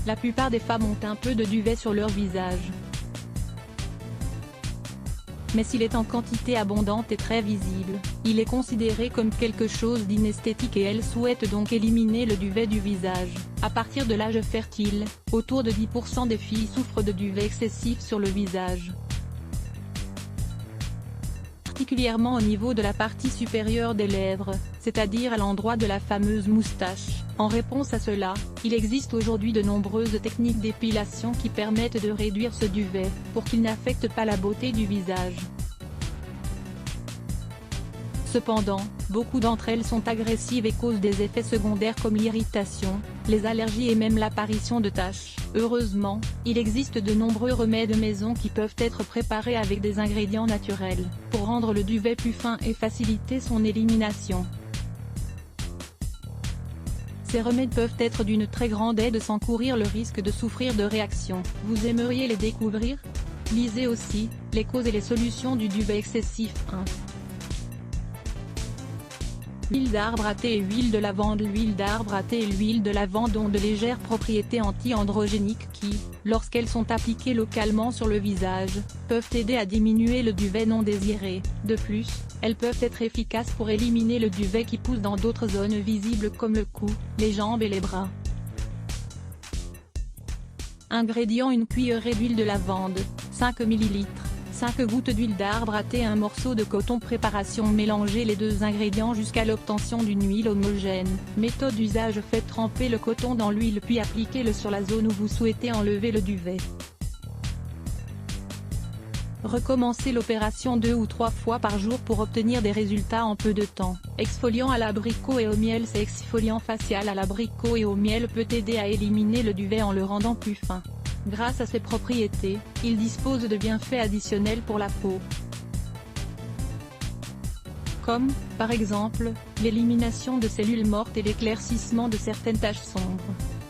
La plupart des femmes ont un peu de duvet sur leur visage. Mais s'il est en quantité abondante et très visible, il est considéré comme quelque chose d'inesthétique et elles souhaitent donc éliminer le duvet du visage. À partir de l'âge fertile, autour de 10% des filles souffrent de duvet excessif sur le visage, particulièrement au niveau de la partie supérieure des lèvres, c'est-à-dire à l'endroit de la fameuse moustache. En réponse à cela, il existe aujourd'hui de nombreuses techniques d'épilation qui permettent de réduire ce duvet, pour qu'il n'affecte pas la beauté du visage. Cependant, beaucoup d'entre elles sont agressives et causent des effets secondaires comme l'irritation, les allergies et même l'apparition de taches. Heureusement, il existe de nombreux remèdes maison qui peuvent être préparés avec des ingrédients naturels, pour rendre le duvet plus fin et faciliter son élimination. Ces remèdes peuvent être d'une très grande aide sans courir le risque de souffrir de réactions. Vous aimeriez les découvrir? Lisez aussi « Les causes et les solutions du duvet excessif 1 ». Huile d'arbre à thé et huile de lavande. L'huile d'arbre à thé et l'huile de lavande ont de légères propriétés anti-androgéniques qui, lorsqu'elles sont appliquées localement sur le visage, peuvent aider à diminuer le duvet non désiré. De plus, elles peuvent être efficaces pour éliminer le duvet qui pousse dans d'autres zones visibles comme le cou, les jambes et les bras. Ingrédients: une cuillerée d'huile de lavande, 5 ml. 5 gouttes d'huile d'arbre à thé, un morceau de coton. Préparation: mélangez les deux ingrédients jusqu'à l'obtention d'une huile homogène. Méthode d'usage: faites tremper le coton dans l'huile puis appliquez-le sur la zone où vous souhaitez enlever le duvet. Recommencez l'opération 2 ou 3 fois par jour pour obtenir des résultats en peu de temps. Exfoliant à l'abricot et au miel. Cet exfoliant facial à l'abricot et au miel peut aider à éliminer le duvet en le rendant plus fin. Grâce à ses propriétés, il dispose de bienfaits additionnels pour la peau, comme, par exemple, l'élimination de cellules mortes et l'éclaircissement de certaines taches sombres.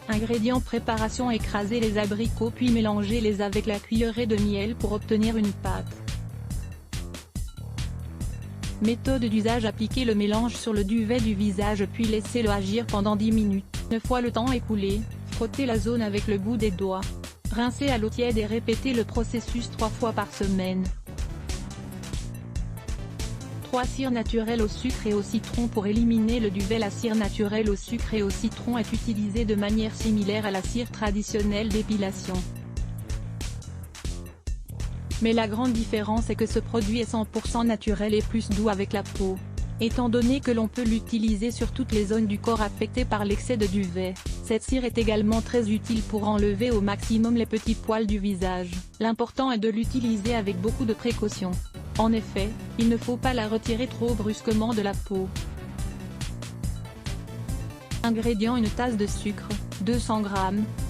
Ingrédients: préparation: écrasez les abricots puis mélangez-les avec la cuillerée de miel pour obtenir une pâte. Méthode d'usage: appliquez le mélange sur le duvet du visage puis laissez-le agir pendant 10 minutes. Une fois le temps écoulé, frottez la zone avec le bout des doigts. Rincez à l'eau tiède et répétez le processus 3 fois par semaine. 3 cire naturelle au sucre et au citron. Pour éliminer le duvet, la cire naturelle au sucre et au citron est utilisée de manière similaire à la cire traditionnelle d'épilation. Mais la grande différence est que ce produit est 100% naturel et plus doux avec la peau. Étant donné que l'on peut l'utiliser sur toutes les zones du corps affectées par l'excès de duvet, cette cire est également très utile pour enlever au maximum les petits poils du visage. L'important est de l'utiliser avec beaucoup de précaution. En effet, il ne faut pas la retirer trop brusquement de la peau. Ingrédients: une tasse de sucre, 200 g,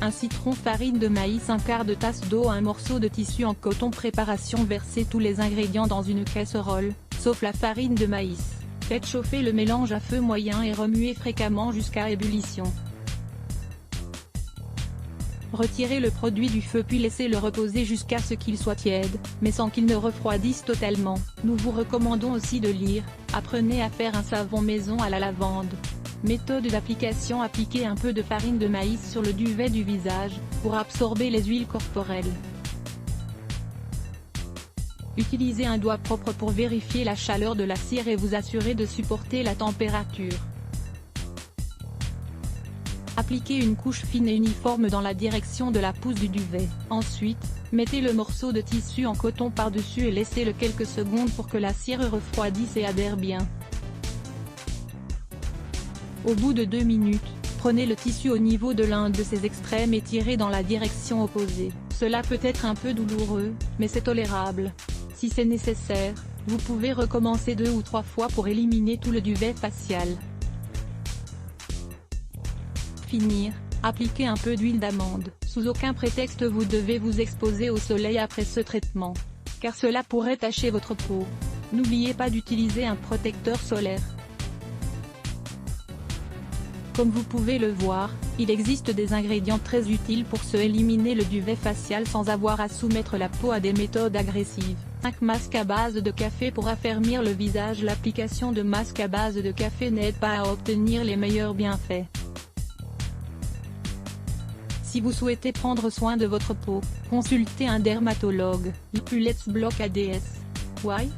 un citron, farine de maïs, un quart de tasse d'eau, un morceau de tissu en coton. Préparation: versez tous les ingrédients dans une casserole, sauf la farine de maïs. Faites chauffer le mélange à feu moyen et remuez fréquemment jusqu'à ébullition. Retirez le produit du feu puis laissez-le reposer jusqu'à ce qu'il soit tiède, mais sans qu'il ne refroidisse totalement. Nous vous recommandons aussi de lire « Apprenez à faire un savon maison à la lavande ». Méthode d'application: appliquez un peu de farine de maïs sur le duvet du visage, pour absorber les huiles corporelles. Utilisez un doigt propre pour vérifier la chaleur de la cire et vous assurer de supporter la température. Appliquez une couche fine et uniforme dans la direction de la pousse du duvet. Ensuite, mettez le morceau de tissu en coton par-dessus et laissez-le quelques secondes pour que la cire refroidisse et adhère bien. Au bout de 2 minutes, prenez le tissu au niveau de l'un de ses extrêmes et tirez dans la direction opposée. Cela peut être un peu douloureux, mais c'est tolérable. Si c'est nécessaire, vous pouvez recommencer 2 ou 3 fois pour éliminer tout le duvet facial. Finir, appliquez un peu d'huile d'amande. Sous aucun prétexte vous devez vous exposer au soleil après ce traitement, car cela pourrait tacher votre peau. N'oubliez pas d'utiliser un protecteur solaire. Comme vous pouvez le voir, il existe des ingrédients très utiles pour se éliminer le duvet facial sans avoir à soumettre la peau à des méthodes agressives. 5 masques à base de café. Pour affermir le visage, l'application de masques à base de café n'aide pas à obtenir les meilleurs bienfaits. Si vous souhaitez prendre soin de votre peau, consultez un dermatologue. Let's block ADS. Why?